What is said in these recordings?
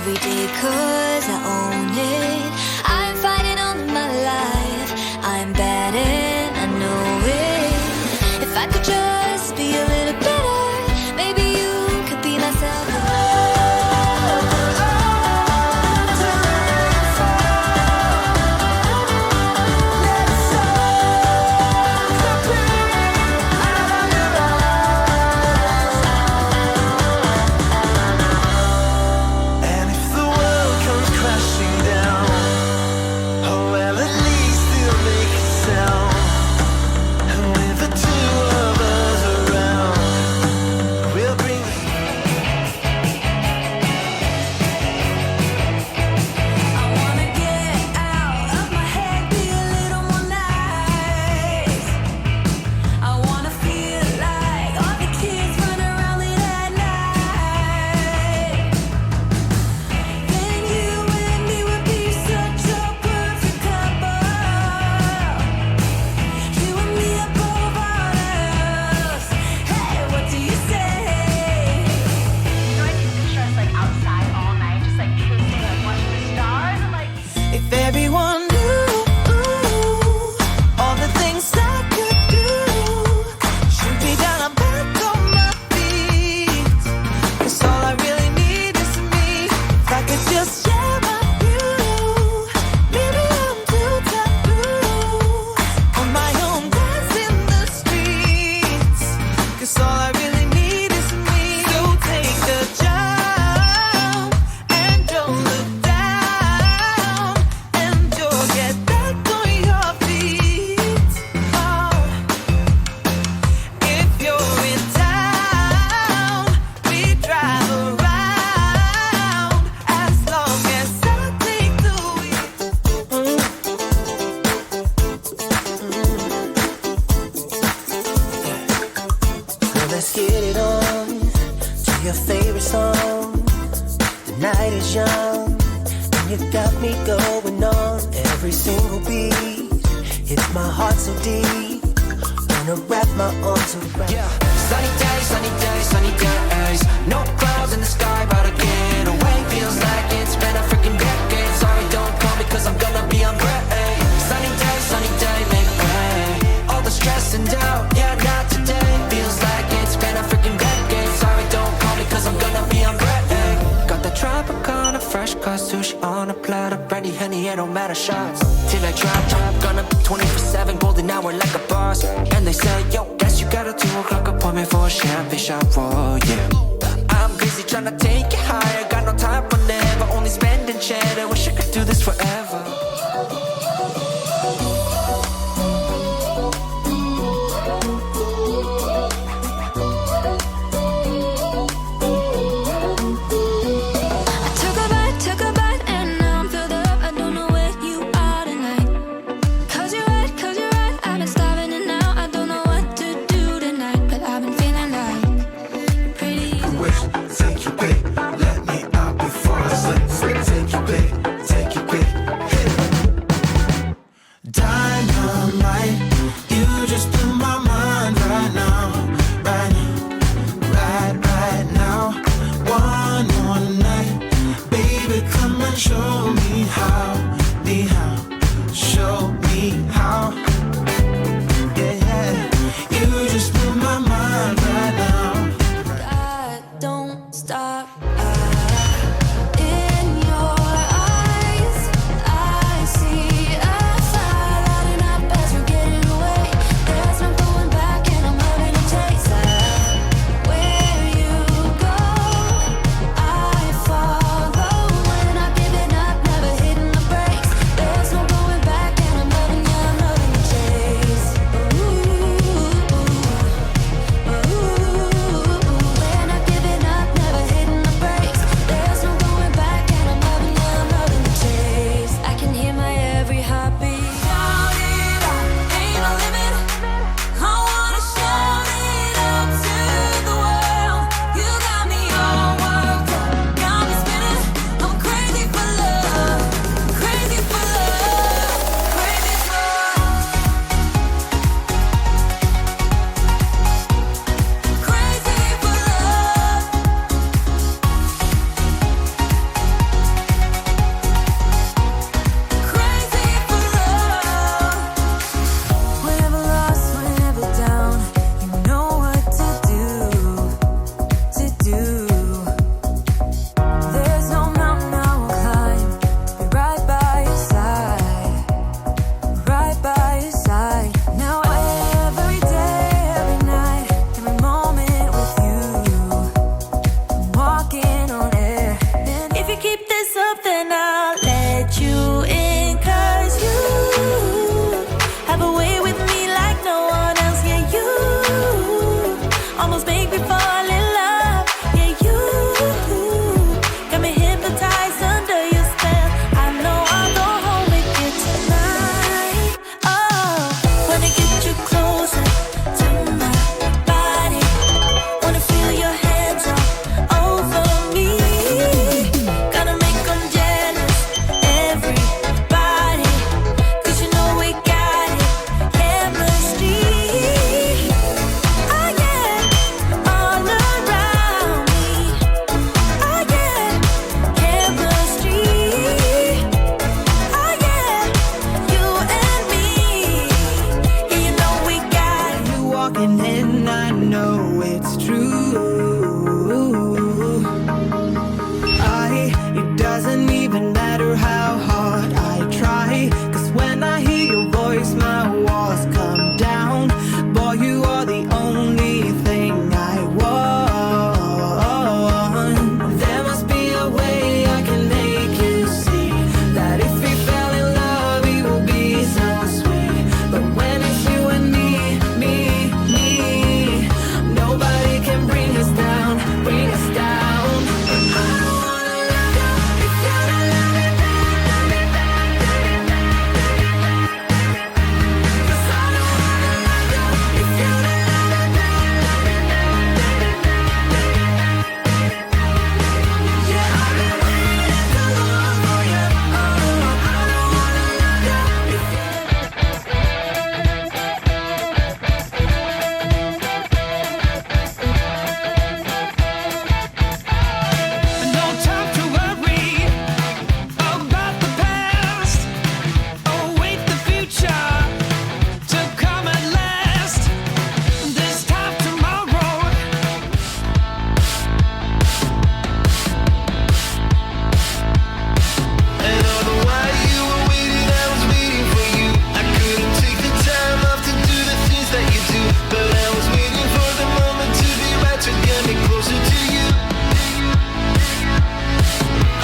every day 'cause I own it. I'm fighting all of my life, I'm bad and I know it. If I could just be a little better, maybe you could be myself. Giving up then I'll let you in, 'cause you have a way with me like no one else. Yeah, you almost make me fall in love. Yeah, you got me hypnotized under your spell. I know I'll go home with you tonight. Oh, wanna get you closer to my body, wanna feel your hands all over me. Gotta make them jealous, everybody, 'cause you know we got it, chemistry. Oh yeah, all around me. Oh yeah, chemistry. Oh yeah, you and me. Yeah, you know we got it. You walking in, I know it's true. It doesn't even matter how hard I try, 'cause when I hear your voice, my walls come down. Boy, you are the only thing I want. There must be a way I can make you see that if we fell in love, it will be so sweet. But when it's you and me, nobody can bring us down, bring us down. I don't wanna love you if you don't love me back. 'Cause I don't wanna love you if you don't love me back. Yeah, I've been waiting too long for you. Oh, I don't wanna love you if you no time to worry about the past. Await the future to come at last. This time tomorrow. And all the while you were waiting, I was waiting for you. I couldn't take the time off to do the things that you do, but I was waiting for the moment to be right to get me closer to you.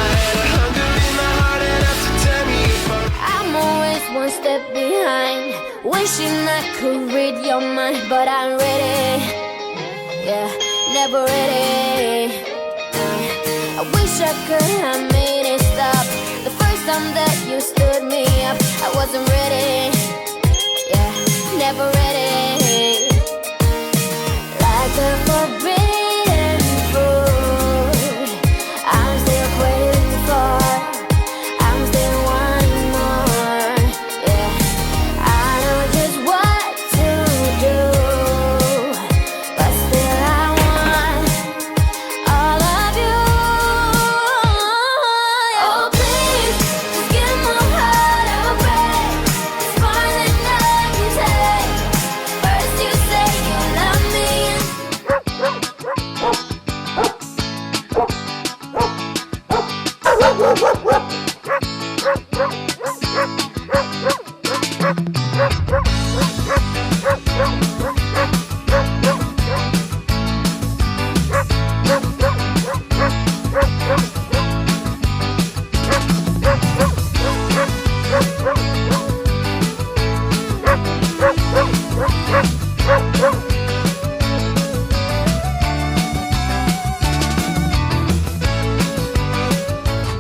I had a hunger in my heart enough to tear me apart. I'm always one step behind, wishing I could read your mind, but I'm ready. Yeah, never ready. I wish I could have made it stop the first time that you stood me up. I wasn't ready. Yeah, never ready. Like the forbidden fruit, I'm still waiting for. I'm still wanting more. Yeah, I know just what to do, but still I want all of you. Oh please, just give my heart a break. It's more than I can take. First you say you love me,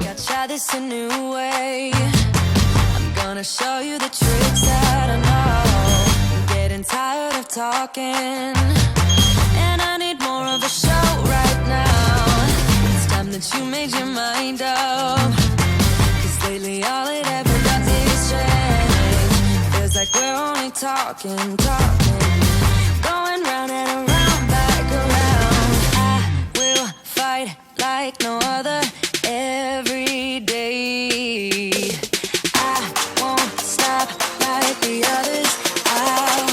gotta try this a new way. I'm gonna show you the tricks that I know. I'm getting tired of talking, and I need more of a show right now. It's time that you made your mind up, 'cause lately all it ever does is change. Feels like we're only talking, going round and around, back around. I will fight like no other every day. I won't stop like the others. I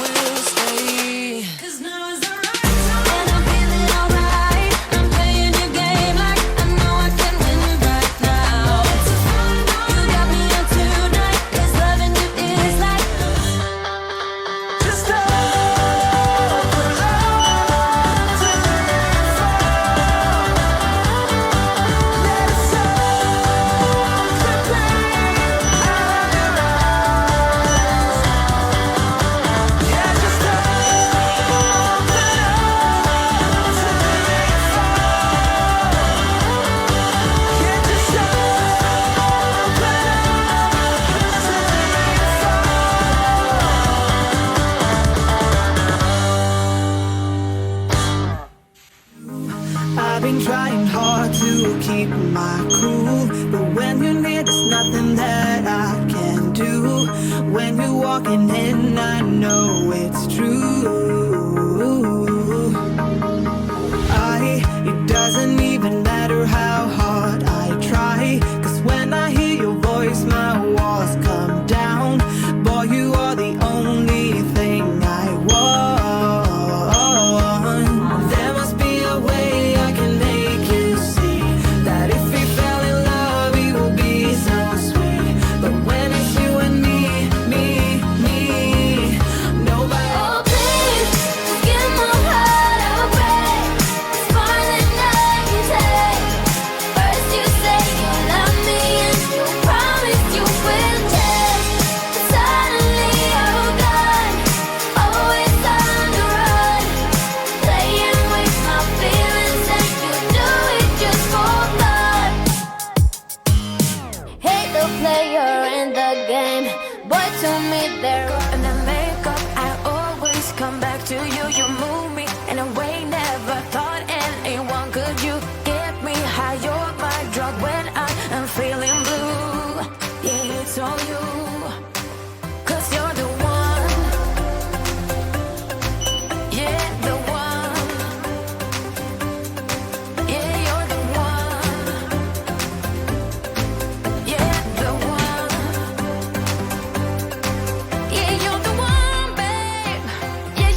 will stay. 'Cause now is the right time, and I'm feeling alright. I'm playing your game like I know I can win right now. You got me on tonight, 'cause loving you is like just love. walking in, I know it's true. It doesn't even matter how hard I try, 'cause when I hear your voice my walls come down. Boy, you are the only thing I want. There must be a way I can make you see that if we fell in love it will be so sweet. But when it's you and me, nobody. Oh please, just give my heart a break. It's more than I can take. First you say you love me and you promise you will take. Suddenly you're gone, always on the run, playing with my feelings and you do it just for fun. Hate the player in the game, boy to me there. And I make up, I always come back to you. You move me in a way never thought anyone could. You get me high, you're my drug when I am feeling blue. Yeah, it's all you, 'cause you're the one. Yeah, the one. Yeah, you're the one. Yeah, the one. Yeah, you're the one, babe. Yeah,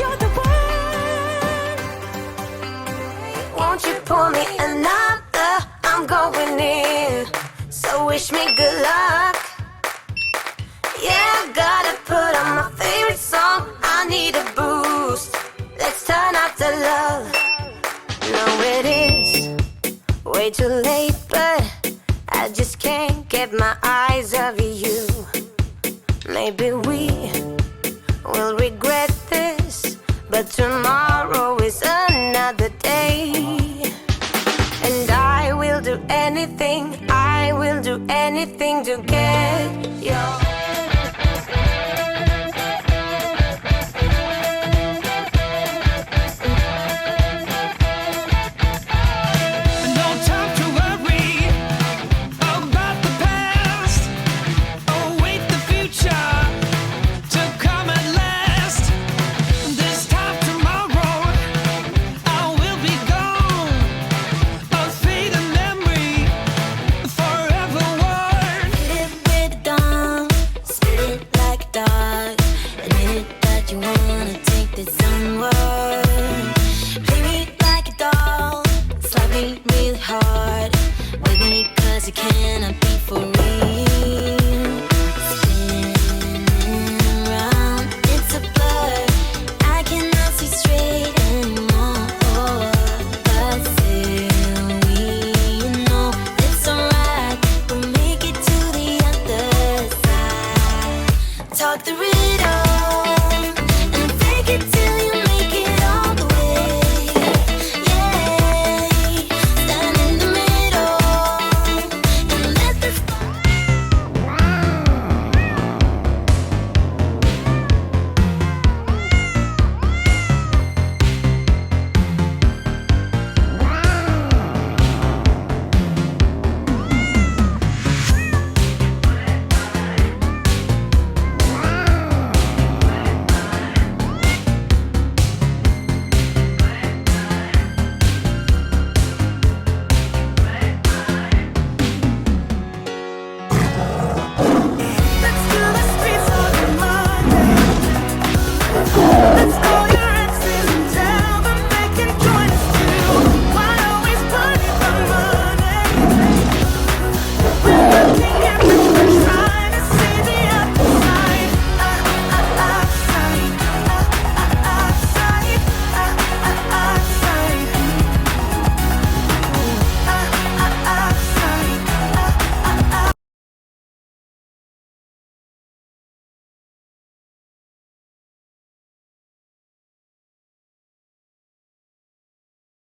you're the one. Won't you pour me another? I'm going in. So wish me good luck. Yeah, I gotta put on my favorite song. I need a boost. Let's turn up the love. No, it is way too late, but I just can't get my eyes off you. Maybe we will regret this, but tomorrow is another day. And I will do anything, I will do anything to get your. No time to worry about the past. Await the future to come at last. This time tomorrow I will be gone, a fading memory, forever worn. Hit it with the dawn, spit it like a dog. Admit it that you wanna take this onward. Play me like a doll, slap me really hard. Wake me 'cause you cannot be